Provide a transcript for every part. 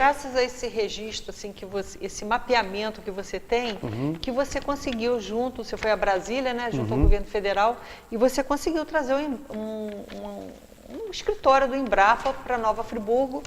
graças a esse registro, assim, esse mapeamento que você tem, que você conseguiu você foi a Brasília, né, junto ao governo federal, e você conseguiu trazer um escritório do Embrapa para Nova Friburgo,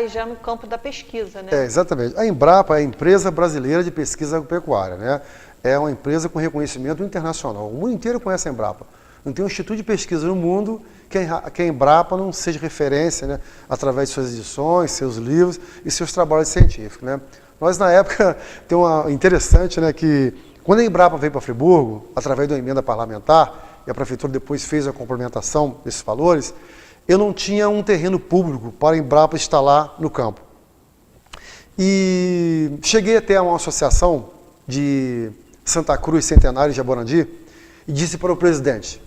já no campo da pesquisa, né? Exatamente. A Embrapa é a Empresa Brasileira de Pesquisa Agropecuária, né? É uma empresa com reconhecimento internacional. O mundo inteiro conhece a Embrapa. Não tem um instituto de pesquisa no mundo que a Embrapa não seja referência, né? Através de suas edições, seus livros e seus trabalhos científicos, né? Nós, na época, tem uma interessante, né, que quando a Embrapa veio para Friburgo, através de uma emenda parlamentar, e a prefeitura depois fez a complementação desses valores, eu não tinha um terreno público para a Embrapa instalar no campo. E cheguei até a uma associação de Santa Cruz, Centenário e Jaborandi e disse para o presidente,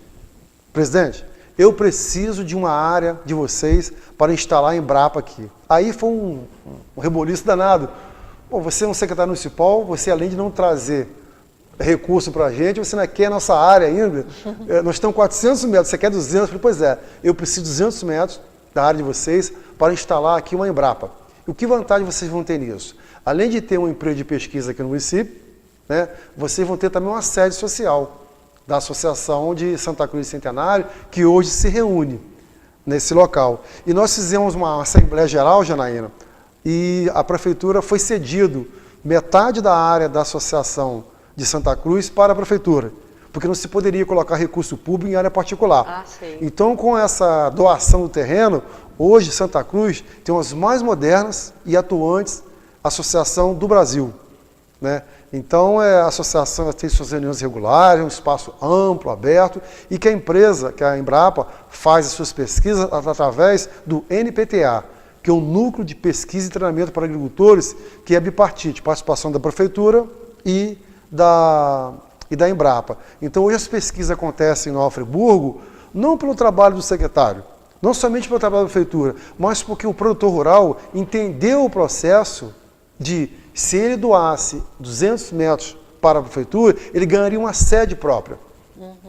eu preciso de uma área de vocês para instalar a Embrapa aqui. Aí foi um reboliço danado. Pô, você é um secretário municipal, você além de não trazer recurso para a gente, você não quer a nossa área ainda. Nós estamos 400 metros, você quer 200? Eu falei, pois é, eu preciso de 200 metros da área de vocês para instalar aqui uma Embrapa. E o que vantagem vocês vão ter nisso? Além de ter um emprego de pesquisa aqui no município, né, vocês vão ter também uma sede social da Associação de Santa Cruz Centenário, que hoje se reúne nesse local. E nós fizemos uma Assembleia Geral, Janaína, e a Prefeitura foi cedido metade da área da Associação de Santa Cruz para a Prefeitura, porque não se poderia colocar recurso público em área particular. Então, com essa doação do terreno, hoje Santa Cruz tem uma das mais modernas e atuantes associação do Brasil, né? Então, a associação tem suas reuniões regulares, um espaço amplo, aberto, e que a empresa, que a Embrapa, faz as suas pesquisas através do NPTA, que é o Núcleo de Pesquisa e Treinamento para Agricultores, que é bipartite, participação da Prefeitura e da Embrapa. Então, hoje as pesquisas acontecem em Nova Friburgo, não pelo trabalho do secretário, não somente pelo trabalho da Prefeitura, mas porque o produtor rural entendeu o processo de, se ele doasse 200 metros para a Prefeitura, ele ganharia uma sede própria,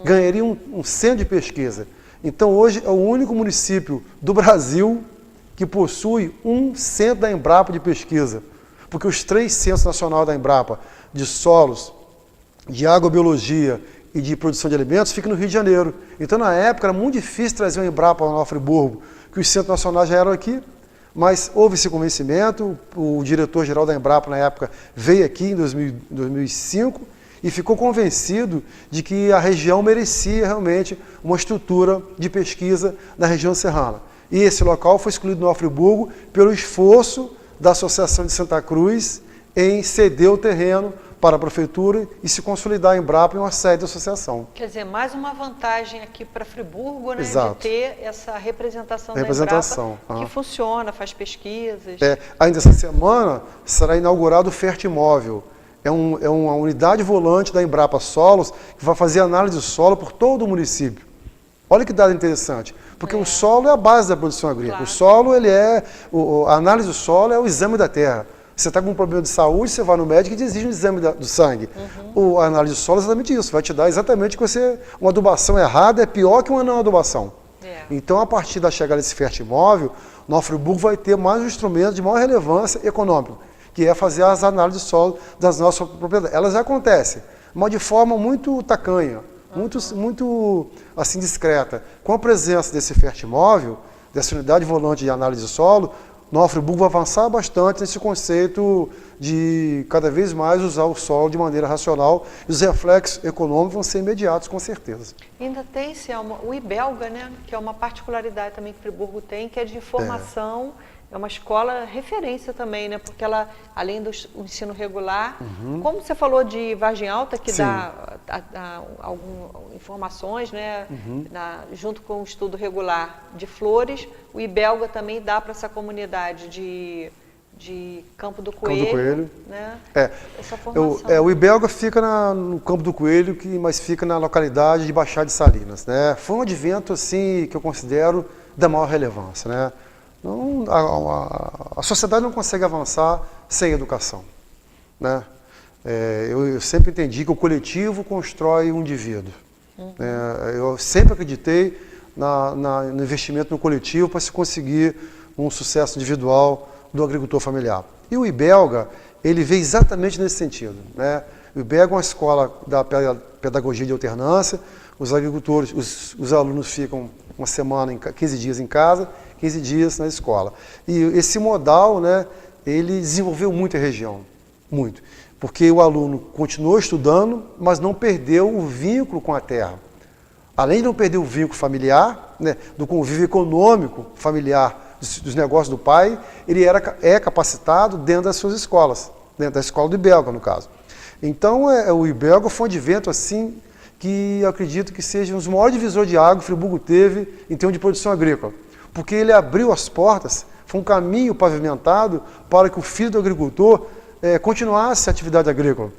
ganharia um centro de pesquisa. Então, hoje é o único município do Brasil que possui um centro da Embrapa de pesquisa, porque os 3 centros nacionais da Embrapa, de solos, de agrobiologia e de produção de alimentos, ficam no Rio de Janeiro. Então, na época, era muito difícil trazer uma Embrapa para Nova Friburgo, que os centros nacionais já eram aqui, mas houve esse convencimento. O diretor-geral da Embrapa, na época, veio aqui em 2005 e ficou convencido de que a região merecia realmente uma estrutura de pesquisa na região serrana. E esse local foi escolhido no Nova Friburgo pelo esforço da Associação de Santa Cruz em ceder o terreno para a Prefeitura e se consolidar a Embrapa em uma sede da associação. Quer dizer, mais uma vantagem aqui para Friburgo, né, Exato. de ter essa representação da Representação, Embrapa, que funciona, faz pesquisas. Ainda essa semana será inaugurado o Fertimóvel. É uma unidade volante da Embrapa Solos que vai fazer análise do solo por todo o município. Olha que dado interessante, porque o solo é a base da produção agrícola. Claro. O solo, a análise do solo é o exame da terra. Você está com um problema de saúde, você vai no médico e exige um exame do sangue. A análise do solo é exatamente isso, vai te dar exatamente que uma adubação errada é pior que uma não adubação. Então, a partir da chegada desse Fertimóvel, Nova Friburgo vai ter mais um instrumento de maior relevância econômica, que é fazer as análises de solo das nossas propriedades. Elas já acontecem, mas de forma muito tacanha, muito assim, discreta. Com a presença desse Fertimóvel, dessa unidade volante de análise de solo, Nova Friburgo vai avançar bastante nesse conceito de cada vez mais usar o solo de maneira racional e os reflexos econômicos vão ser imediatos, com certeza. Ainda tem, Selma, o IBELGA, né, que é uma particularidade também que Friburgo tem, que é de formação, é uma escola referência também, né, porque ela, além do ensino regular, como você falou de Vargem Alta, que dá algumas informações, né, junto com o estudo regular de Flores, o IBELGA também dá para essa comunidade de Campo do Coelho. Né, essa formação. O IBELGA fica no Campo do Coelho, mas fica na localidade de Baixada de Salinas. Né? Foi um advento assim, que eu considero da maior relevância. Né? Não, a sociedade não consegue avançar sem educação. Né? Eu sempre entendi que o coletivo constrói um indivíduo. Eu sempre acreditei no investimento no coletivo para se conseguir um sucesso individual do agricultor familiar. E o IBELGA, ele veio exatamente nesse sentido, né? O IBELGA é uma escola da pedagogia de alternância, os agricultores, os alunos ficam uma semana, 15 dias em casa, 15 dias na escola. E esse modal, né, ele desenvolveu muito a região, muito. Porque o aluno continuou estudando, mas não perdeu o vínculo com a terra. Além de não perder o vínculo familiar, né, do convívio econômico familiar dos negócios do pai, ele é capacitado dentro das suas escolas, dentro da escola do IBELGA, no caso. Então, o IBELGA foi um advento assim, que eu acredito que seja um dos maiores divisores de água que Friburgo teve em termos de produção agrícola. Porque ele abriu as portas, foi um caminho pavimentado para que o filho do agricultor continuasse a atividade agrícola.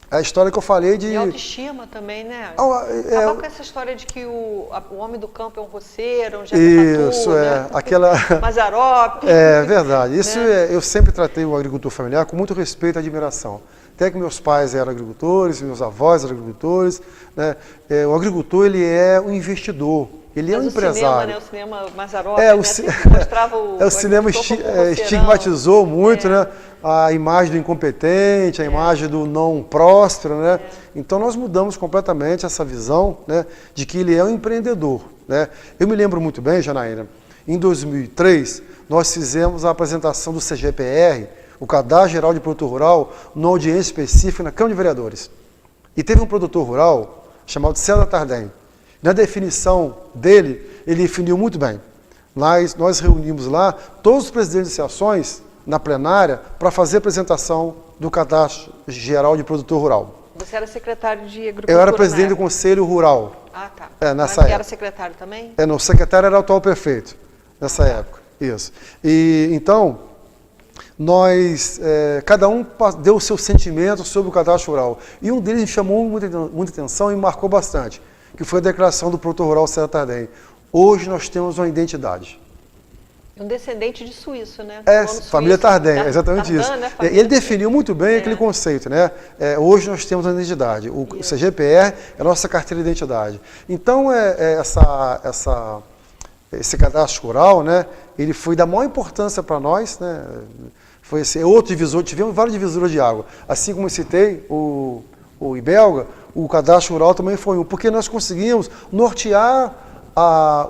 A história que eu falei de... E autoestima também, né? Acabar com essa história de que o homem do campo é um roceiro, um jacatatu, isso, né? Aquela... Mazarope. É verdade. Isso né? Eu sempre tratei o agricultor familiar com muito respeito e admiração. Até que meus pais eram agricultores, meus avós eram agricultores, né? O agricultor, ele é um investidor, ele é um empresário. O cinema Mazarope, né? Mostrava o cinema estigmatizou muito, né? A imagem do incompetente, a imagem do não próspero, né? Então nós mudamos completamente essa visão, né, de que ele é um empreendedor, né? Eu me lembro muito bem, Janaína, em 2003 nós fizemos a apresentação do CGPR, o Cadastro Geral de Produtor Rural, numa audiência específica na Câmara de Vereadores. E teve um produtor rural chamado César Tardem. Na definição dele, ele definiu muito bem. Nós reunimos lá todos os presidentes de associações na plenária para fazer a apresentação do Cadastro Geral de Produtor Rural. Você era secretário de Agricultura? Eu era presidente do Conselho Rural. Ah, tá. Nessa época. Era secretário também? Não, o secretário era o atual prefeito, nessa época. Isso. E então, nós, cada um deu o seu sentimento sobre o cadastro rural. E um deles me chamou muita atenção e me marcou bastante, que foi a declaração do produtor rural César Tardem. Hoje nós temos uma identidade. Um descendente de suíço, né? Família Tardem, exatamente isso. Né, ele definiu muito bem aquele conceito, né? Hoje nós temos uma identidade. O CGPR é a nossa carteira de identidade. Então, esse cadastro rural, né? Ele foi da maior importância para nós, né? Foi outro divisor, tivemos vários divisores de água. Assim como eu citei o IBELGA, o cadastro rural também foi um, porque nós conseguimos nortear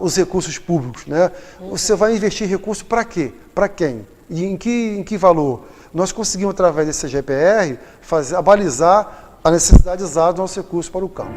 os recursos públicos, né? Você vai investir recurso para quê? Para quem? E em que valor? Nós conseguimos, através desse CGPR, balizar a necessidade exata dos nossos recursos para o campo.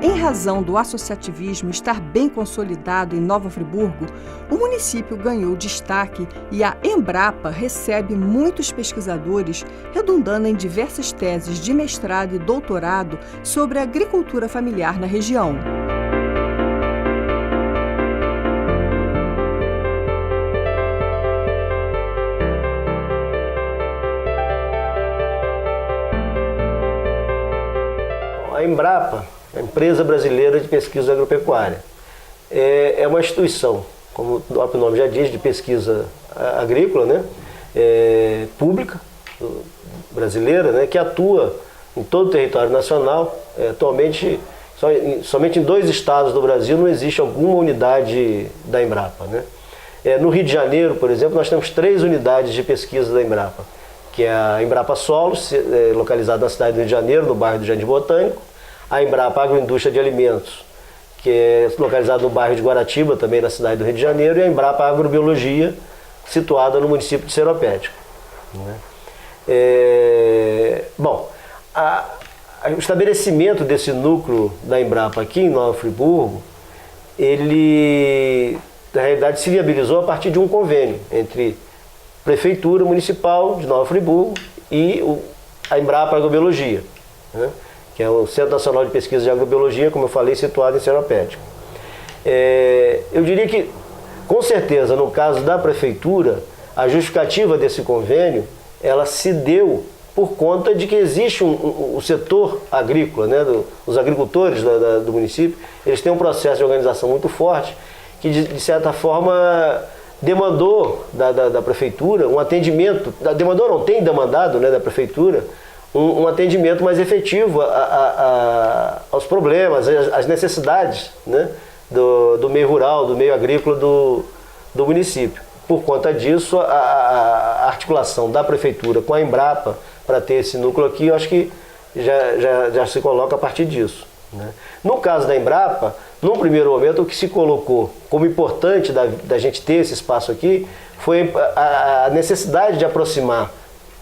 Em razão do associativismo estar bem consolidado em Nova Friburgo, o município ganhou destaque e a Embrapa recebe muitos pesquisadores, redundando em diversas teses de mestrado e doutorado sobre a agricultura familiar na região. A Embrapa, a Empresa Brasileira de Pesquisa Agropecuária, é uma instituição, como o próprio nome já diz, de pesquisa agrícola, né? Pública, brasileira, né? Que atua em todo o território nacional. Atualmente, somente em 2 estados do Brasil não existe alguma unidade da Embrapa, né? No Rio de Janeiro, por exemplo, nós temos 3 unidades de pesquisa da Embrapa, que é a Embrapa Solos, localizada na cidade do Rio de Janeiro, no bairro do Jardim Botânico, a Embrapa Agroindústria de Alimentos, que é localizada no bairro de Guaratiba, também na cidade do Rio de Janeiro, e a Embrapa Agrobiologia, situada no município de Seropédica, né? o estabelecimento desse núcleo da Embrapa aqui em Nova Friburgo, ele, na realidade, se viabilizou a partir de um convênio entre Prefeitura Municipal de Nova Friburgo e a Embrapa Agrobiologia, né? Que é o Centro Nacional de Pesquisa de Agrobiologia, como eu falei, situado em Seropédica. Eu diria que, com certeza, no caso da Prefeitura, a justificativa desse convênio, ela se deu por conta de que existe o setor agrícola, né, os agricultores do município, eles têm um processo de organização muito forte, que de certa forma demandou da Prefeitura um atendimento, tem demandado, né, da Prefeitura, um atendimento mais efetivo aos problemas, às necessidades, né, do meio rural, do meio agrícola do município. Por conta disso, a articulação da Prefeitura com a Embrapa para ter esse núcleo aqui, eu acho que já se coloca a partir disso, né? No caso da Embrapa, num primeiro momento, o que se colocou como importante da gente ter esse espaço aqui foi a necessidade de aproximar,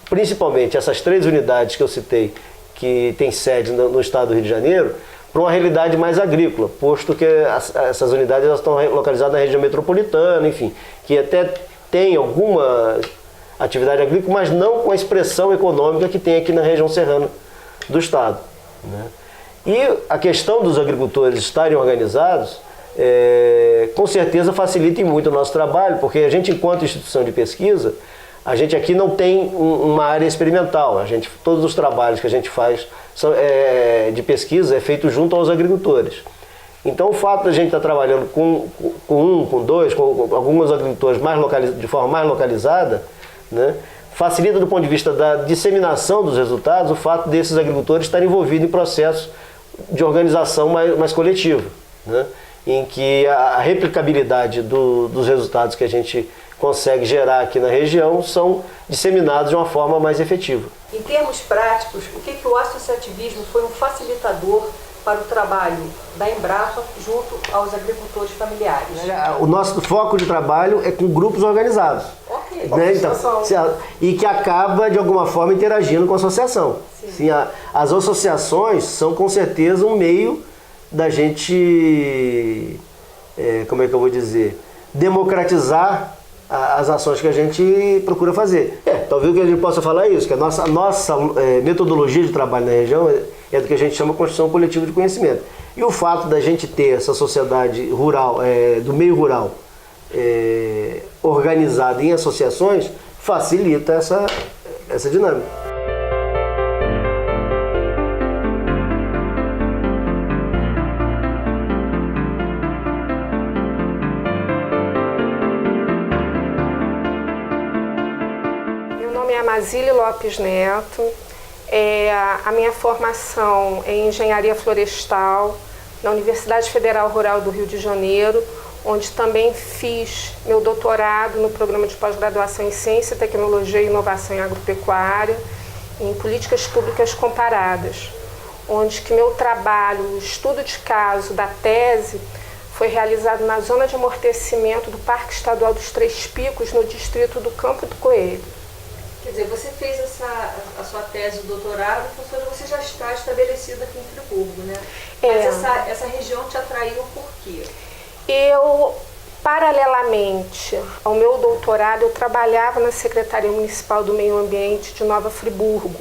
principalmente essas 3 unidades que eu citei, que tem sede no estado do Rio de Janeiro, para uma realidade mais agrícola, posto que essas unidades elas estão localizadas na região metropolitana, enfim, que até tem alguma atividade agrícola, mas não com a expressão econômica que tem aqui na região serrana do estado, né? E a questão dos agricultores estarem organizados, com certeza facilita muito o nosso trabalho, porque a gente, enquanto instituição de pesquisa, a gente aqui não tem uma área experimental. Todos os trabalhos que a gente faz de pesquisa é feito junto aos agricultores. Então, o fato de a gente estar trabalhando com dois, com alguns agricultores de forma mais localizada, né, facilita do ponto de vista da disseminação dos resultados o fato desses agricultores estarem envolvidos em processos de organização mais coletiva, né, em que a replicabilidade dos resultados que a gente consegue gerar aqui na região são disseminados de uma forma mais efetiva. Em termos práticos, o que o associativismo foi um facilitador para o trabalho da Embrapa junto aos agricultores familiares? O nosso foco de trabalho é com grupos organizados. Ok. Né? Então, e que acaba, de alguma forma, interagindo com a associação. Sim, as associações são, com certeza, um meio da gente, como é que eu vou dizer, democratizar as ações que a gente procura fazer. Talvez o que a gente possa falar é isso, que a nossa metodologia de trabalho na região é do que a gente chama de construção coletiva de conhecimento. E o fato da gente ter essa sociedade rural, do meio rural, organizada em associações, facilita essa dinâmica. Mazile Lopes Neto, a minha formação é em Engenharia Florestal, na Universidade Federal Rural do Rio de Janeiro, onde também fiz meu doutorado no programa de pós-graduação em Ciência, Tecnologia e Inovação em Agropecuária, em Políticas Públicas Comparadas, onde que meu trabalho, o estudo de caso da tese, foi realizado na zona de amortecimento do Parque Estadual dos Três Picos, no distrito do Campo do Coelho. Quer dizer, você fez a sua tese de doutorado, professora, você já está estabelecida aqui em Friburgo, né? Mas essa região te atraiu por quê? Eu, paralelamente ao meu doutorado, eu trabalhava na Secretaria Municipal do Meio Ambiente de Nova Friburgo,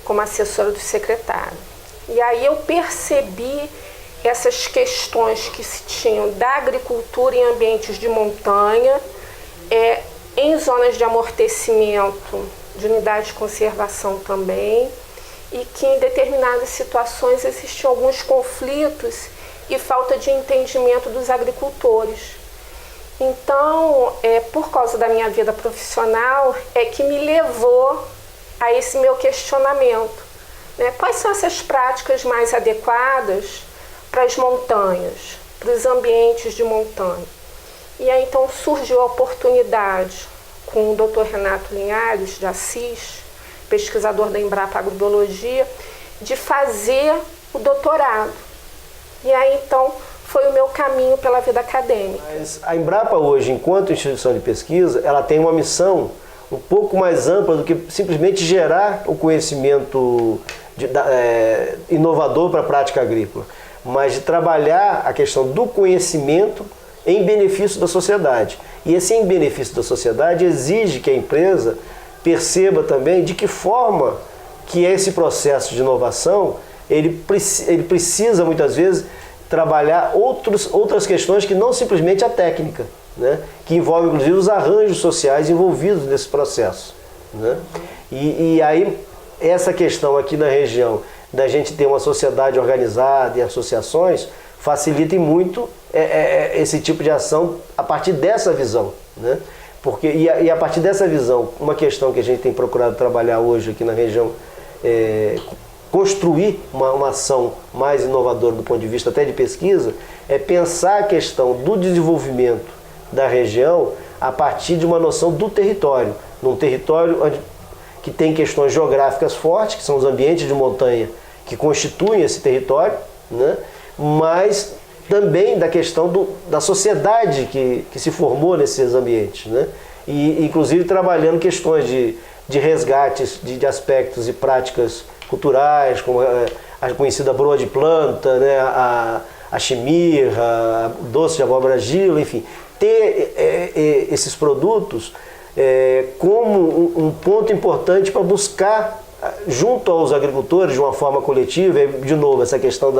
como assessora do secretário. E aí eu percebi essas questões que se tinham da agricultura em ambientes de montanha, em zonas de amortecimento, de unidade de conservação também, e que em determinadas situações existiam alguns conflitos e falta de entendimento dos agricultores. Então, por causa da minha vida profissional, que me levou a esse meu questionamento, né? Quais são essas práticas mais adequadas para as montanhas, para os ambientes de montanha? E aí então surgiu a oportunidade com o Dr. Renato Linhares de Assis, pesquisador da Embrapa Agrobiologia, de fazer o doutorado. E aí então foi o meu caminho pela vida acadêmica. Mas a Embrapa hoje, enquanto instituição de pesquisa, ela tem uma missão um pouco mais ampla do que simplesmente gerar o conhecimento inovador para a prática agrícola, mas de trabalhar a questão do conhecimento em benefício da sociedade. E esse em benefício da sociedade exige que a empresa perceba também de que forma que esse processo de inovação ele precisa muitas vezes trabalhar outras questões que não simplesmente a técnica, né? Que envolve inclusive os arranjos sociais envolvidos nesse processo, né? E aí essa questão aqui na região da gente ter uma sociedade organizada e associações facilita muito esse tipo de ação a partir dessa visão, né? E a partir dessa visão, uma questão que a gente tem procurado trabalhar hoje aqui na região construir uma ação mais inovadora do ponto de vista até de pesquisa, é pensar a questão do desenvolvimento da região a partir de uma noção do território. Num território que tem questões geográficas fortes, que são os ambientes de montanha que constituem esse território, né? Mas também da questão da sociedade que se formou nesses ambientes, né? E inclusive trabalhando questões de resgates de aspectos e práticas culturais, como a conhecida broa de planta, né? A chimirra, doce de abóbora gila, enfim. Ter esses produtos como um ponto importante para buscar, junto aos agricultores, de uma forma coletiva, de novo, essa questão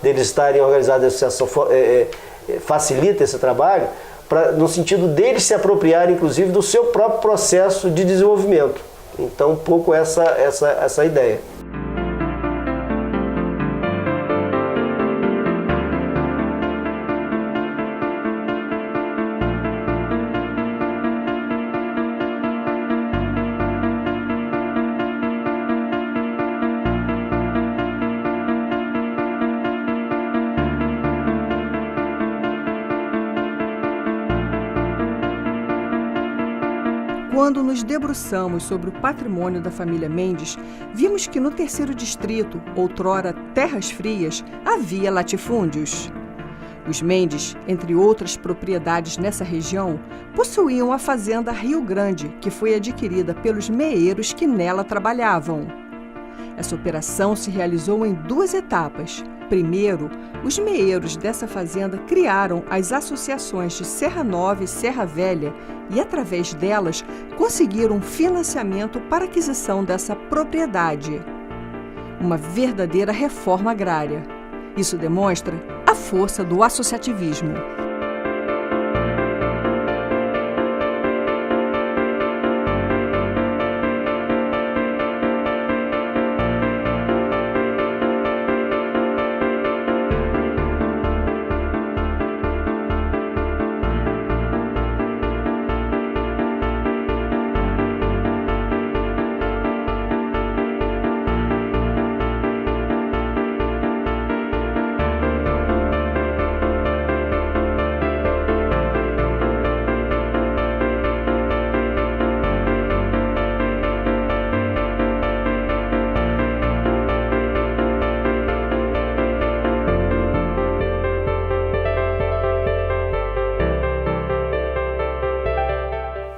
deles estarem organizados em associação facilita esse trabalho, no sentido deles se apropriarem, inclusive, do seu próprio processo de desenvolvimento. Então, um pouco essa ideia. Quando nos debruçamos sobre o patrimônio da família Mendes, vimos que no terceiro distrito, outrora Terras Frias, havia latifúndios. Os Mendes, entre outras propriedades nessa região, possuíam a fazenda Rio Grande, que foi adquirida pelos meeiros que nela trabalhavam. Essa operação se realizou em 2 etapas. Primeiro, os meeiros dessa fazenda criaram as associações de Serra Nova e Serra Velha e, através delas, conseguiram financiamento para aquisição dessa propriedade. Uma verdadeira reforma agrária. Isso demonstra a força do associativismo.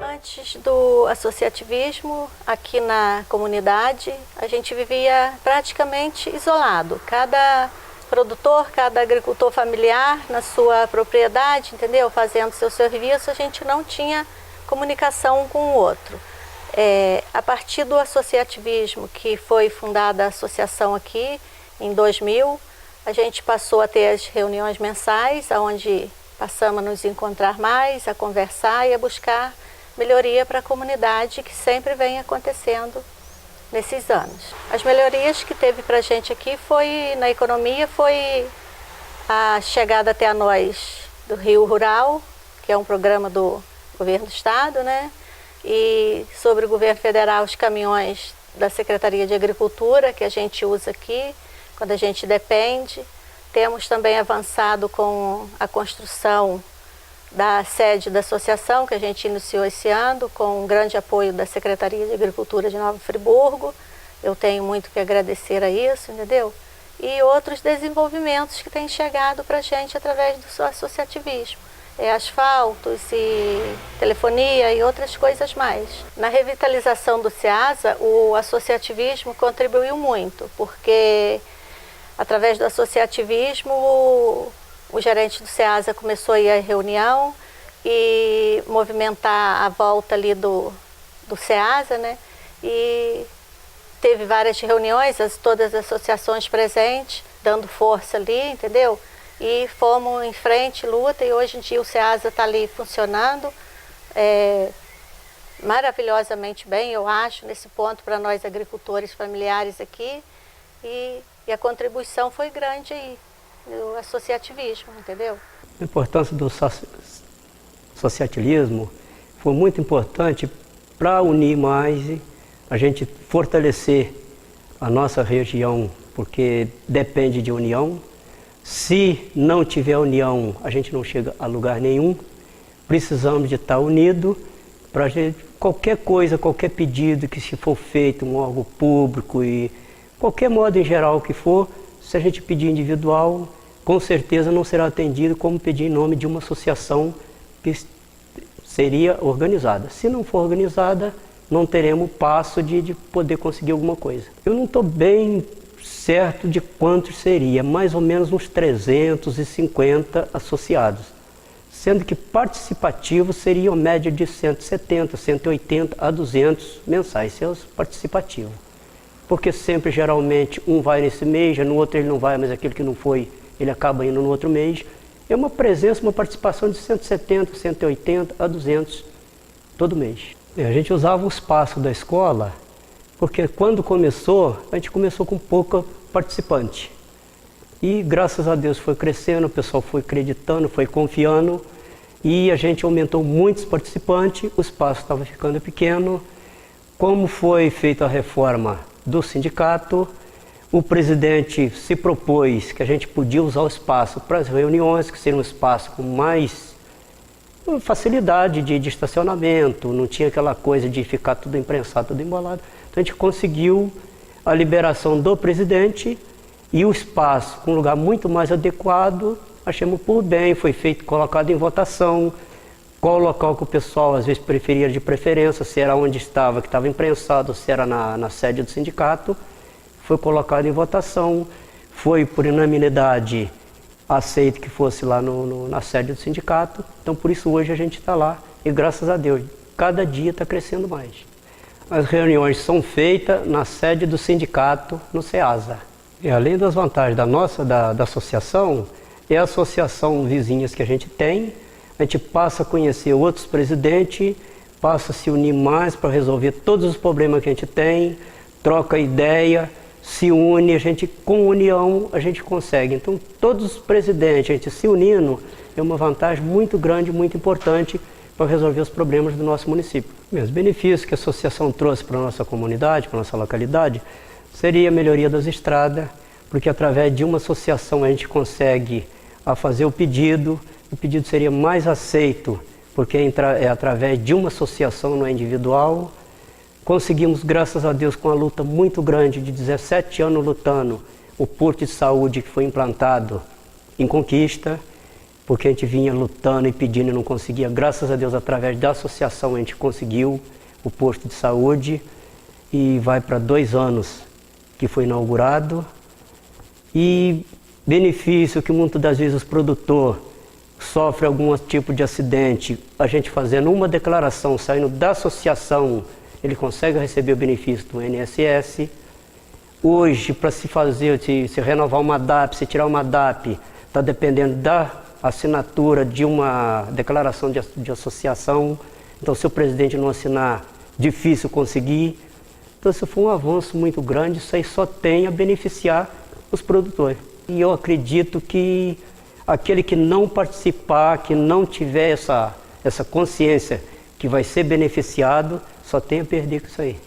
Antes do associativismo, aqui na comunidade, a gente vivia praticamente isolado. Cada produtor, cada agricultor familiar na sua propriedade, entendeu? Fazendo seu serviço, a gente não tinha comunicação um com o outro. A partir do associativismo, que foi fundada a associação aqui em 2000, a gente passou a ter as reuniões mensais, onde passamos a nos encontrar mais, a conversar e a buscar melhoria para a comunidade, que sempre vem acontecendo nesses anos. As melhorias que teve para a gente aqui na economia foi a chegada até a nós do Rio Rural, que é um programa do governo do estado, né? E sobre o governo federal, os caminhões da Secretaria de Agricultura, que a gente usa aqui, quando a gente depende. Temos também avançado com a construção da sede da associação, que a gente iniciou esse ano, com um grande apoio da Secretaria de Agricultura de Nova Friburgo. Eu tenho muito que agradecer a isso, entendeu? E outros desenvolvimentos que têm chegado para a gente através do seu associativismo. asfaltos e telefonia e outras coisas mais. Na revitalização do SEASA, o associativismo contribuiu muito, porque através do associativismo o gerente do SEASA começou a ir à reunião e movimentar a volta ali do SEASA, né? E teve várias reuniões, todas as associações presentes, dando força ali, entendeu? E fomos em frente, luta, e hoje em dia o SEASA está ali funcionando maravilhosamente bem, eu acho, nesse ponto para nós agricultores familiares aqui, e a contribuição foi grande aí, do associativismo, entendeu? A importância do associativismo foi muito importante para unir mais, a gente fortalecer a nossa região, porque depende de união. Se não tiver união, a gente não chega a lugar nenhum. Precisamos de estar unido para qualquer coisa, qualquer pedido que se for feito, um órgão público e qualquer modo em geral que for, se a gente pedir individual, com certeza não será atendido como pedir em nome de uma associação que seria organizada. Se não for organizada, não teremos passo de poder conseguir alguma coisa. Eu não estou bem certo de quantos seria, mais ou menos uns 350 associados, sendo que participativos seriam média de 170, 180 a 200 mensais, seus participativos. Porque sempre, geralmente, um vai nesse mês, já no outro ele não vai, mas aquele que não foi, ele acaba indo no outro mês. É uma presença, uma participação de 170, 180 a 200 todo mês. A gente usava o espaço da escola, porque quando começou, a gente começou com pouca participante. E graças a Deus foi crescendo, o pessoal foi acreditando, foi confiando, e a gente aumentou muitos participantes, o espaço estava ficando pequeno. Como foi feita a reforma do sindicato, o presidente se propôs que a gente podia usar o espaço para as reuniões, que seria um espaço com mais facilidade de estacionamento, não tinha aquela coisa de ficar tudo imprensado, tudo embolado. Então a gente conseguiu a liberação do presidente e o espaço com um lugar muito mais adequado, achamos por bem, foi feito, colocado em votação, qual local que o pessoal às vezes preferia de preferência, se era onde estava, que estava imprensado, se era na sede do sindicato, foi colocado em votação, foi por unanimidade aceito que fosse lá na sede do sindicato, então por isso hoje a gente está lá e graças a Deus, cada dia está crescendo mais. As reuniões são feitas na sede do sindicato, no SEASA. E além das vantagens da associação, é a associação vizinhas que a gente tem, a gente passa a conhecer outros presidentes, passa a se unir mais para resolver todos os problemas que a gente tem, troca ideia, se une, a gente com união a gente consegue. Então todos os presidentes, a gente se unindo, é uma vantagem muito grande, muito importante para resolver os problemas do nosso município. Os benefícios que a associação trouxe para a nossa comunidade, para a nossa localidade, seria a melhoria das estradas, porque através de uma associação a gente consegue fazer o pedido seria mais aceito, porque é através de uma associação, não é individual. Conseguimos, graças a Deus, com uma luta muito grande, de 17 anos lutando, o posto de saúde que foi implantado em Conquista, porque a gente vinha lutando e pedindo e não conseguia. Graças a Deus, através da associação, a gente conseguiu o posto de saúde e vai para 2 anos que foi inaugurado. E benefício que muitas das vezes os produtores sofrem algum tipo de acidente, a gente fazendo uma declaração, saindo da associação, ele consegue receber o benefício do INSS. Hoje, para se fazer, se renovar uma DAP, se tirar uma DAP, está dependendo da assinatura de uma declaração de associação. Então, se o presidente não assinar, difícil conseguir. Então, isso foi um avanço muito grande, isso aí só tem a beneficiar os produtores. E eu acredito que aquele que não participar, que não tiver essa consciência que vai ser beneficiado, só tem a perder com isso aí.